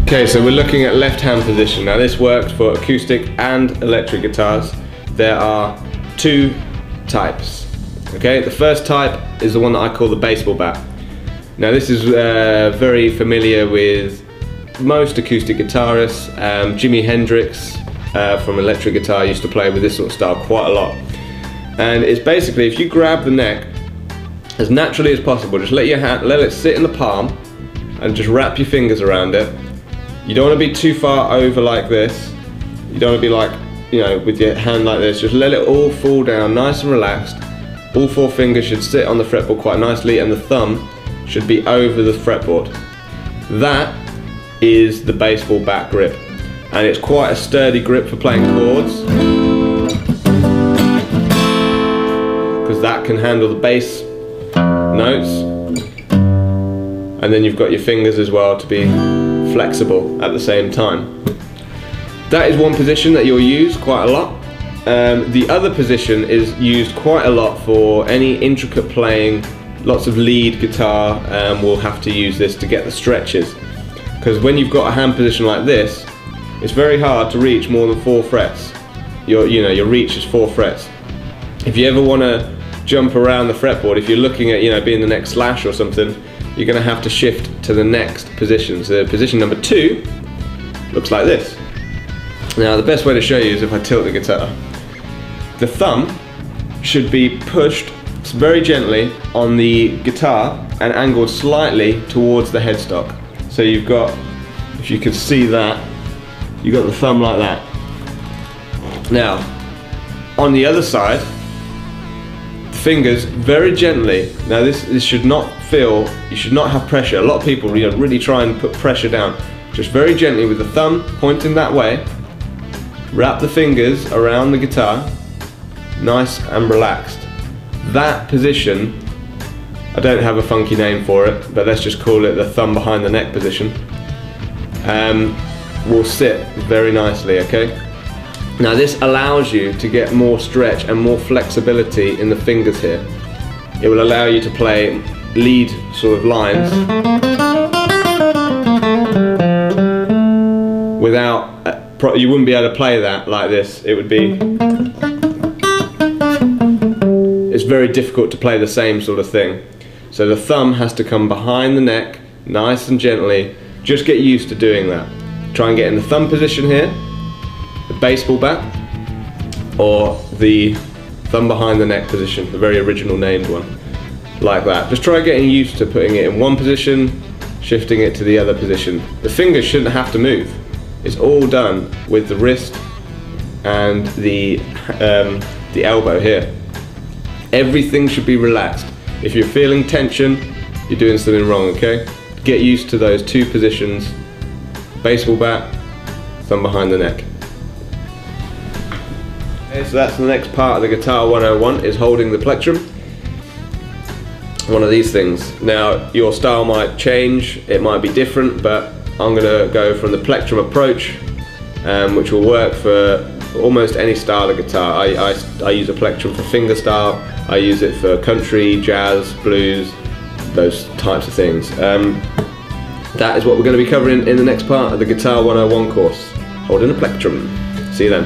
Okay, so we're looking at left hand position. Now this works for acoustic and electric guitars. There are two types. Okay, the first type is the one that I call the baseball bat. Now this is very familiar with most acoustic guitarists. Jimi Hendrix from electric guitar used to play with this sort of style quite a lot. And it's basically, if you grab the neck as naturally as possible, just let it sit in the palm and just wrap your fingers around it. You don't want to be too far over like this. You don't want to be like, you know, with your hand like this. Just let it all fall down nice and relaxed. All four fingers should sit on the fretboard quite nicely, and the thumb should be over the fretboard. That is the baseball bat grip, and it's quite a sturdy grip for playing chords, because that can handle the bass notes, and then you've got your fingers as well to be flexible at the same time. That is one position that you'll use quite a lot. The other position is used quite a lot for any intricate playing. Lots of lead guitar will have to use this to get the stretches, because when you've got a hand position like this, it's very hard to reach more than 4 frets. Your reach is 4 frets. If you ever want to jump around the fretboard, if you're looking at being the next Slash or something, you're going to have to shift to the next position. So position number 2 looks like this. Now the best way to show you is if I tilt the guitar. The thumb should be pushed very gently on the guitar and angled slightly towards the headstock. So you've got, if you can see that, you've got the thumb like that. Now, on the other side, the fingers very gently. Now this should not feel, you should not have pressure. A lot of people really try and put pressure down. Just very gently with the thumb pointing that way, wrap the fingers around the guitar, nice and relaxed. That position, I don't have a funky name for it, but let's just call it the thumb behind the neck position, will sit very nicely, okay? Now this allows you to get more stretch and more flexibility in the fingers here. It will allow you to play lead sort of lines without, you wouldn't be able to play that like this. It would be, it's very difficult to play the same sort of thing. So the thumb has to come behind the neck, nice and gently. Just get used to doing that. Try and get in the thumb position here, the baseball bat, or the thumb behind the neck position, the very original named one, like that. Just try getting used to putting it in one position, shifting it to the other position. The fingers shouldn't have to move. It's all done with the wrist and the elbow here. Everything should be relaxed. If you're feeling tension, you're doing something wrong, okay? Get used to those two positions. Baseball bat, thumb behind the neck. Okay, so that's the next part of the Guitar 101, is holding the plectrum. One of these things. Now, your style might change, it might be different, but I'm gonna go from the plectrum approach, which will work for almost any style of guitar. I use a plectrum for fingerstyle, I use it for country, jazz, blues, those types of things. That is what we're going to be covering in the next part of the Guitar 101 course, holding a plectrum. See you then.